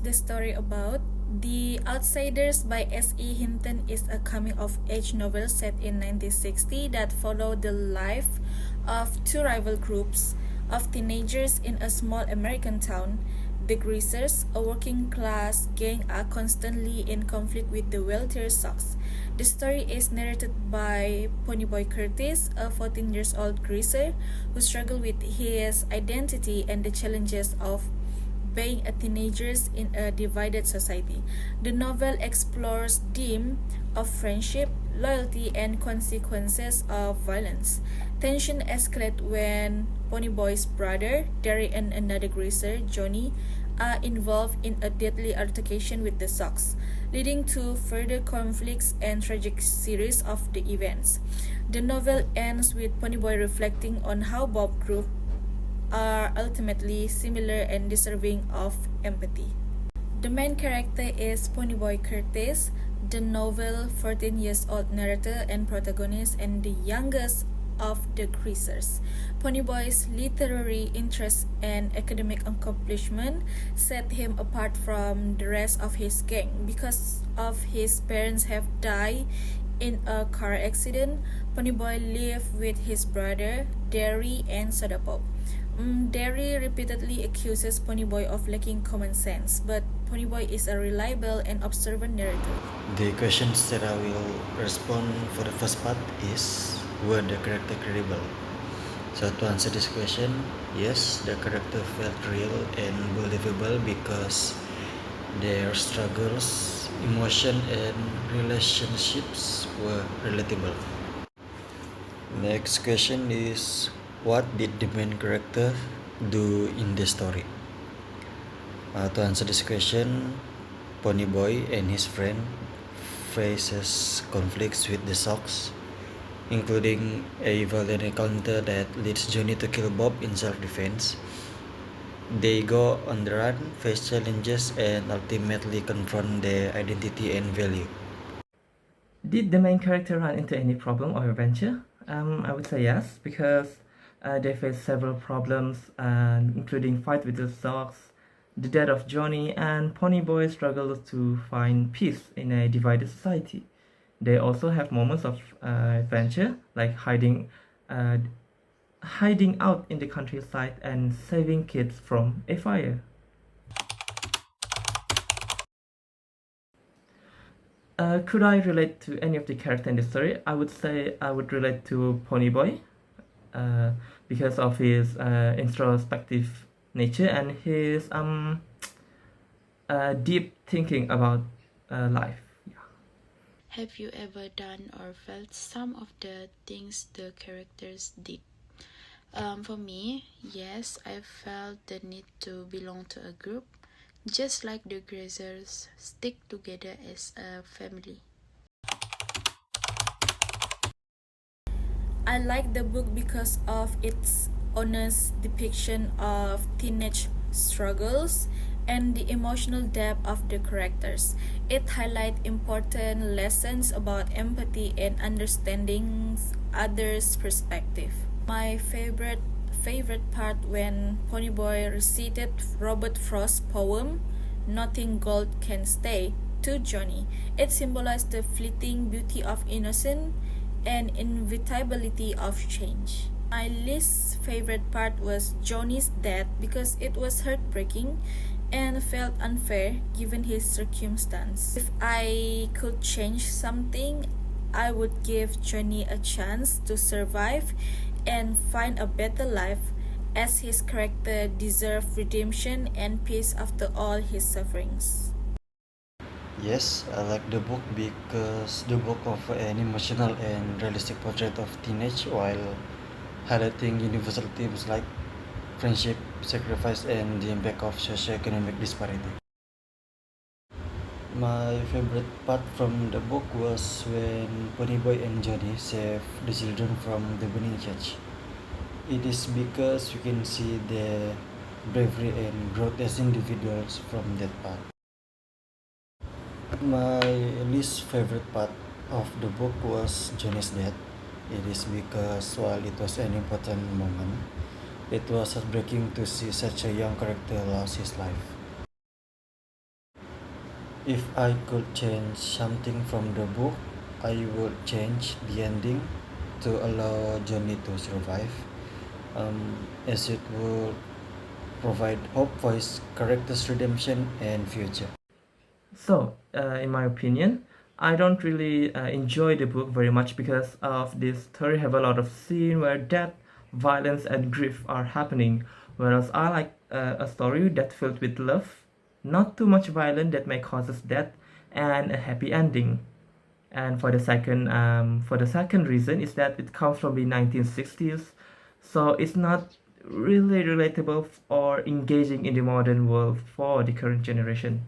the story about? The Outsiders by S.E. Hinton is a coming-of-age novel set in 1960 that followed the life of two rival groups of teenagers in a small American town. The Greasers, a working-class gang, are constantly in conflict with the wealthier Sox. The story is narrated by Ponyboy Curtis, a 14-year-old greaser who struggles with his identity and the challenges of being a teenager in a divided society. The novel explores themes of friendship, loyalty, and consequences of violence. Tension escalates when Ponyboy's brother, Derry, and another greaser, Johnny, are involved in a deadly altercation with the Sox, leading to further conflicts and tragic series of the events. The novel ends with Ponyboy reflecting on how both groups are ultimately similar and deserving of empathy. The main character is Ponyboy Curtis, the novel 14 years old narrator and protagonist, and the youngest of the Greasers. Ponyboy's literary interest and academic accomplishment set him apart from the rest of his gang. Because of his parents have died in a car accident, Ponyboy lived with his brother, Derry, and Soda Pop. Derry repeatedly accuses Ponyboy of lacking common sense, but Ponyboy is a reliable and observant narrator. The questions that I will respond for the first part is, were the character credible? So to answer this question, yes, the character felt real and believable because their struggles, emotion, and relationships were relatable. Next question is, what did the main character do in the story? To answer this question, Ponyboy and his friend faces conflicts with the Sox, including a violent encounter that leads Johnny to kill Bob in self-defense. They go on the run, face challenges, and ultimately confront their identity and value. Did the main character run into any problem or adventure? I would say yes, because they face several problems, including fight with the Sox, the death of Johnny, and Ponyboy struggles to find peace in a divided society. They also have moments of adventure, like hiding out in the countryside and saving kids from a fire. Could I relate to any of the character in the story? I would say I would relate to Ponyboy because of his introspective nature and his deep thinking about life. Yeah. Have you ever done or felt some of the things the characters did? For me, yes, I felt the need to belong to a group, just like the Grazers stick together as a family. I like the book because of its honest depiction of teenage struggles and the emotional depth of the characters. It highlights important lessons about empathy and understanding others' perspective. My favorite part when Ponyboy recited Robert Frost's poem "Nothing Gold Can Stay" to Johnny. It symbolized the fleeting beauty of innocence and inevitability of change. My least favorite part was Johnny's death because it was heartbreaking and felt unfair given his circumstance. If I could change something, I would give Johnny a chance to survive and find a better life, as his character deserved redemption and peace after all his sufferings. Yes, I like the book because the book offers an emotional and realistic portrait of teenage while highlighting universal themes like friendship, sacrifice, and the impact of socioeconomic disparity. My favorite part from the book was when Ponyboy and Johnny save the children from the burning church. It is because you can see their bravery and growth as individuals from that part. My least favorite part of the book was Johnny's death. It is because while it was an important moment, it was heartbreaking to see such a young character lose his life. If I could change something from the book, I would change the ending to allow Johnny to survive, as it would provide hope for his character's redemption and future. So, in my opinion, I don't really enjoy the book very much because of this story have a lot of scene where death, violence, and grief are happening. Whereas I like a story that filled with love, not too much violence that may causes death, and a happy ending. And for the second reason is that it comes from the 1960s, so it's not really relatable or engaging in the modern world for the current generation.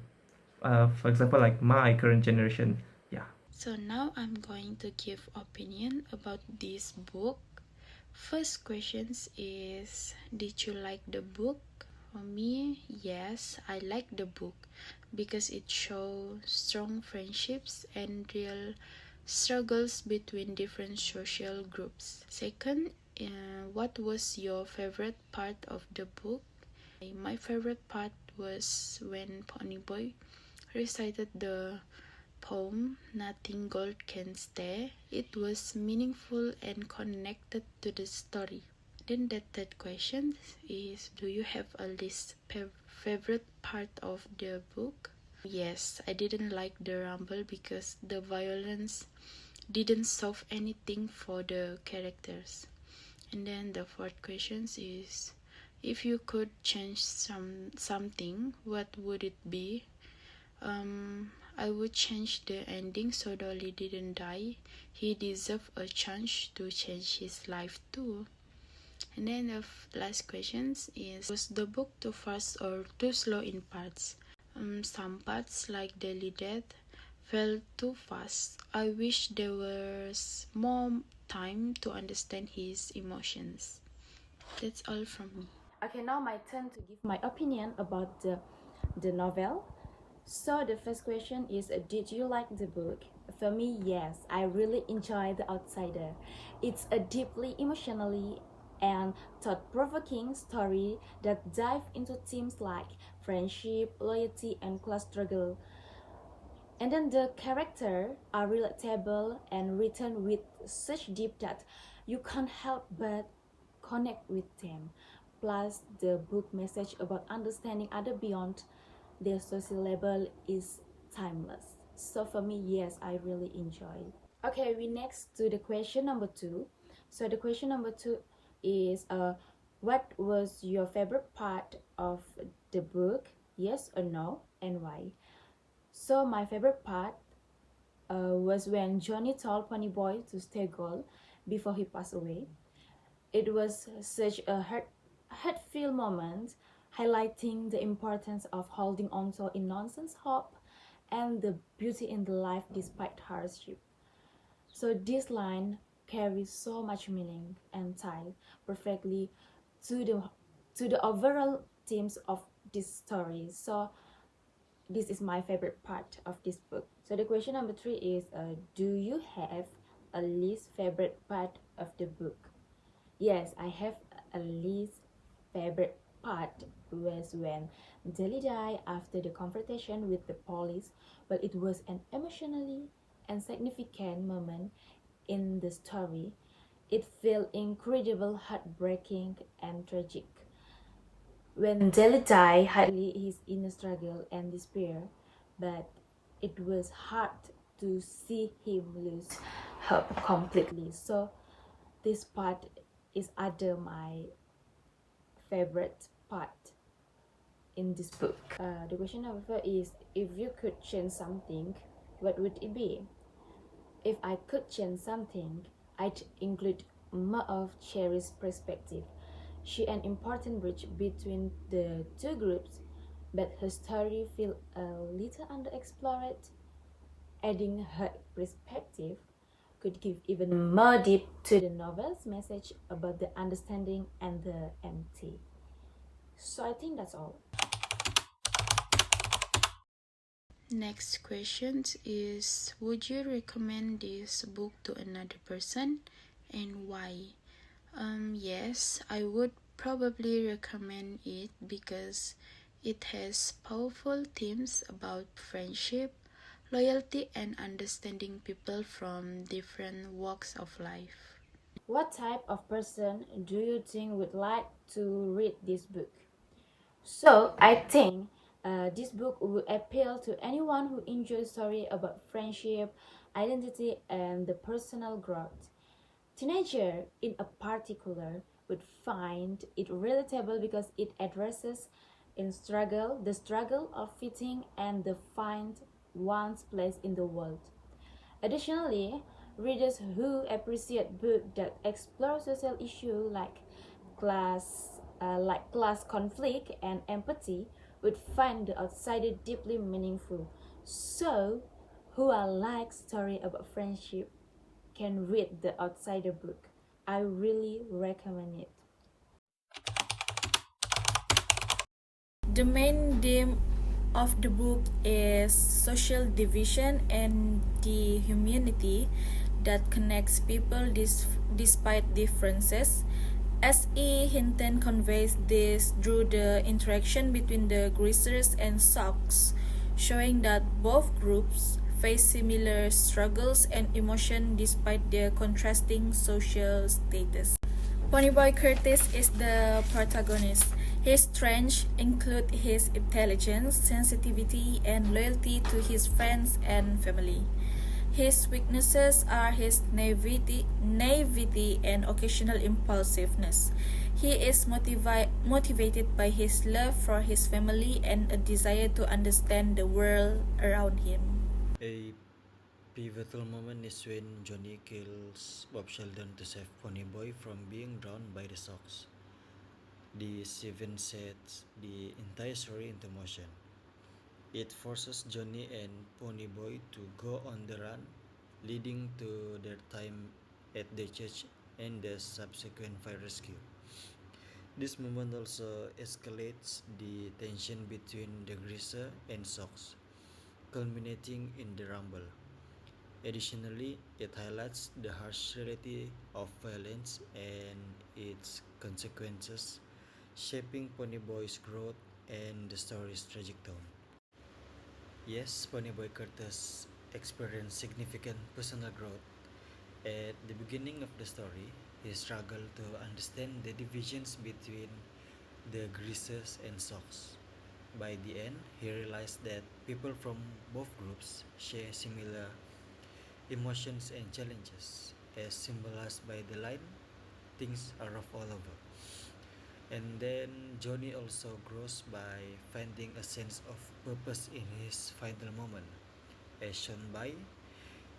For example, like my current generation. Yeah. So now I'm going to give opinion about this book. First questions is, did you like the book? For me, yes, I like the book because it shows strong friendships and real struggles between different social groups. Second, what was your favorite part of the book? My favorite part was when Ponyboy recited the poem Nothing Gold Can Stay. It was meaningful and connected to the story. Then the third question is, do you have a least favorite part of the book? Yes, I didn't like the rumble because the violence didn't solve anything for the characters. And then the fourth question is, if you could change something, what would it be? I would change the ending so Dolly didn't die. He deserved a chance to change his life too. And then the last question is, was the book too fast or too slow in parts? Some parts, like Daily Death, felt too fast. I wish there was more time to understand his emotions. That's all from me. Okay, now my turn to give my opinion about the novel. So the first question is, did you like the book? For me, yes, I really enjoyed The Outsider. It's a deeply emotionally and thought-provoking story that dives into themes like friendship, loyalty, and class struggle. And then the characters are relatable and written with such depth that you can't help but connect with them. Plus, the book message about understanding other beyond their social label is timeless. So for me, yes, I really enjoy. Okay, we next to the question number 2. So the question number 2 is, what was your favorite part of the book? Yes or no, and why? So my favorite part was when Johnny told Ponyboy to stay gold before he passed away. It was such a heartfelt moment, highlighting the importance of holding on to a nonsense hope and the beauty in the life despite hardship. So this line carries so much meaning and tie perfectly to the overall themes of this story. So this is my favorite part of this book. So the question number 3 is, do you have a least favorite part of the book? Yes, I have a least favorite part was when Jelly died after the confrontation with the police, but it was an emotionally and significant moment in the story. It felt incredible, heartbreaking, and tragic. When Jelly died, hardly his inner struggle and despair, but it was hard to see him lose hope completely. So this part is other my favorite part in this book. The question number 4 is, if you could change something, what would it be? If I could change something, I'd include more of Cherry's perspective. She an important bridge between the two groups, but her story feels a little underexplored. Adding her perspective could give even more depth to the novel's message about the understanding and the empty. So I think that's all. Next question is, would you recommend this book to another person and why? Yes, I would probably recommend it because It has powerful themes about friendship, loyalty, and understanding people from different walks of life. What type of person do you think would like to read this book? So I think this book will appeal to anyone who enjoys story about friendship, identity, and the personal growth. Teenager, in a particular, would find it relatable because it addresses the struggle of fitting and the find one's place in the world. Additionally, readers who appreciate books that explore social issues like class conflict and empathy would find The Outsider deeply meaningful. So, who are like story about friendship can read The Outsider book. I really recommend it. The main theme of the book is social division and the humanity that connects people despite differences. S.E. Hinton conveys this through the interaction between the greasers and socks, showing that both groups face similar struggles and emotion despite their contrasting social status. Ponyboy Curtis is the protagonist. His strengths include his intelligence, sensitivity, and loyalty to his friends and family. His weaknesses are his naivety and occasional impulsiveness. He is motivated by his love for his family and a desire to understand the world around him. A pivotal moment is when Johnny kills Bob Sheldon to save Ponyboy from being drowned by the Sox. This event sets the entire story into motion. It forces Johnny and Ponyboy to go on the run, leading to their time at the church and the subsequent fire rescue. This moment also escalates the tension between the Greaser and Sox, culminating in the rumble. Additionally, it highlights the harsh reality of violence and its consequences, shaping Ponyboy's growth and the story's tragic tone. Yes, Ponyboy Curtis experienced significant personal growth. At the beginning of the story, he struggled to understand the divisions between the Greasers and Sox. By the end, he realized that people from both groups share similar emotions and challenges, as symbolized by the line, things are rough all over. And then Johnny also grows by finding a sense of purpose in his final moment, as shown by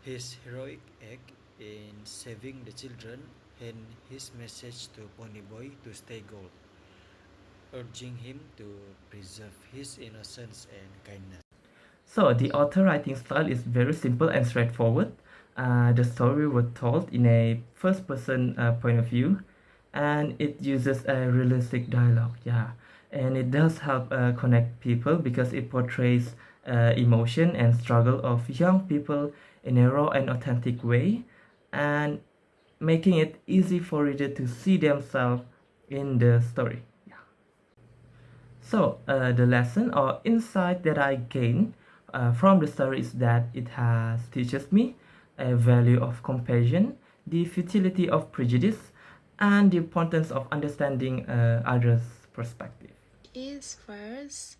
his heroic act in saving the children and his message to Ponyboy to stay gold, urging him to preserve his innocence and kindness. So the author writing style is very simple and straightforward. The story was told in a first-person point of view, and it uses a realistic dialogue. Yeah, and it does help connect people because it portrays emotion and struggle of young people in a raw and authentic way, and making it easy for reader to see themselves in the story. So, the lesson or insight that I gained from the story is that it has teaches me a value of compassion, the futility of prejudice, and the importance of understanding others' perspective. Is first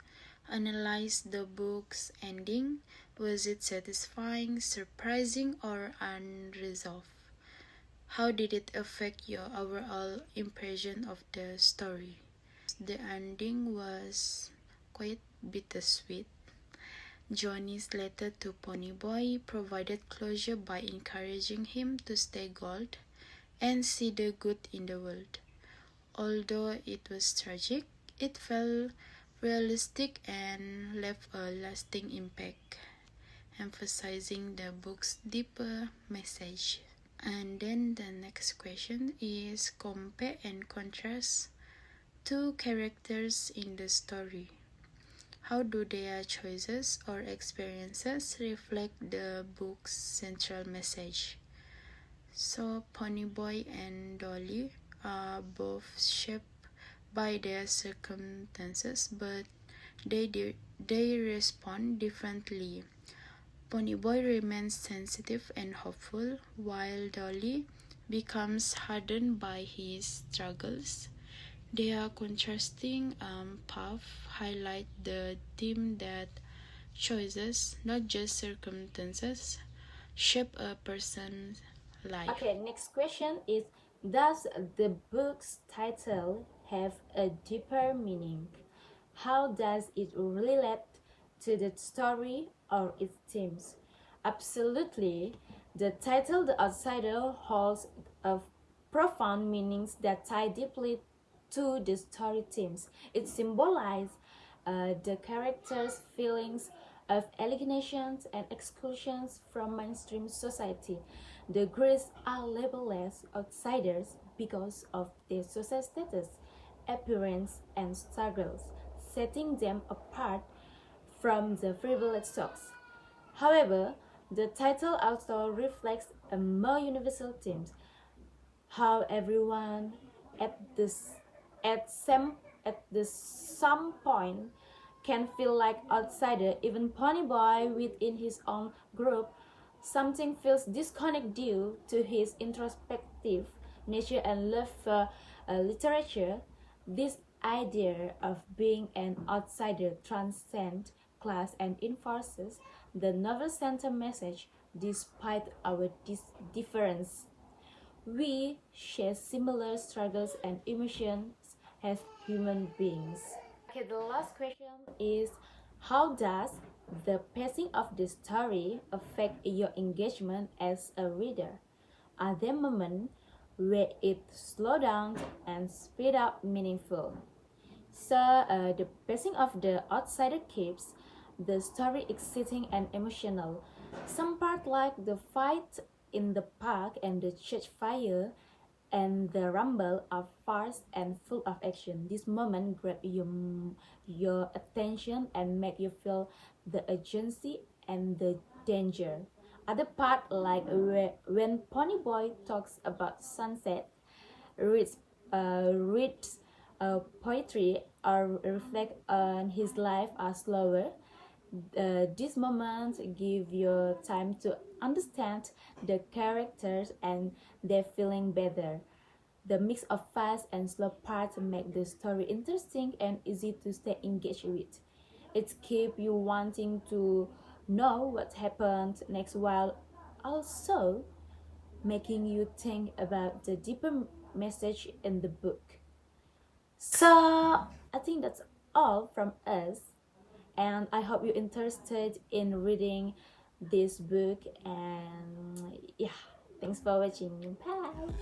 analyze the book's ending. Was it satisfying, surprising, or unresolved? How did it affect your overall impression of the story? The ending was quite bittersweet. Johnny's letter to Ponyboy provided closure by encouraging him to stay gold and see the good in the world. Although it was tragic, it felt realistic and left a lasting impact, emphasizing the book's deeper message. And then the next question is compare and contrast two characters in the story. How do their choices or experiences reflect the book's central message? So, Ponyboy and Dolly are both shaped by their circumstances, but they respond differently. Ponyboy remains sensitive and hopeful, while Dolly becomes hardened by his struggles. Their contrasting paths highlight the theme that choices, not just circumstances, shape a person's life. Okay, next question is, does the book's title have a deeper meaning? How does it relate to the story or its themes? Absolutely. The title The Outsider holds a profound meanings that tie deeply to the story themes. It symbolizes the characters' feelings of alienations and exclusions from mainstream society. The Greys are labeled as outsiders because of their social status, appearance, and struggles, setting them apart from the privileged souls. However, the title also reflects a more universal theme: how everyone at this at this some point can feel like outsider. Even Ponyboy within his own group something feels disconnect due to his introspective nature and love for literature. This idea of being an outsider transcends class and enforces the novel center message: despite our difference, we share similar struggles and emotions as human beings. Okay, the last question is, how does the pacing of the story affect your engagement as a reader? Are there moments where it slows down and speed up meaningful? So the pacing of the outsider keeps the story exciting and emotional. Some part like the fight in the park and the church fire and the rumble are fast and full of action. This moment grab your attention and make you feel the urgency and the danger. Other part like when Ponyboy talks about sunset, reads poetry, or reflect on his life are slower. These moments give you time to understand the characters and their feeling better. The mix of fast and slow parts make the story interesting and easy to stay engaged with. It keeps you wanting to know what happened next, while also making you think about the deeper message in the book. So I think that's all from us, and I hope you're interested in reading this book. And yeah, thanks for watching. Bye.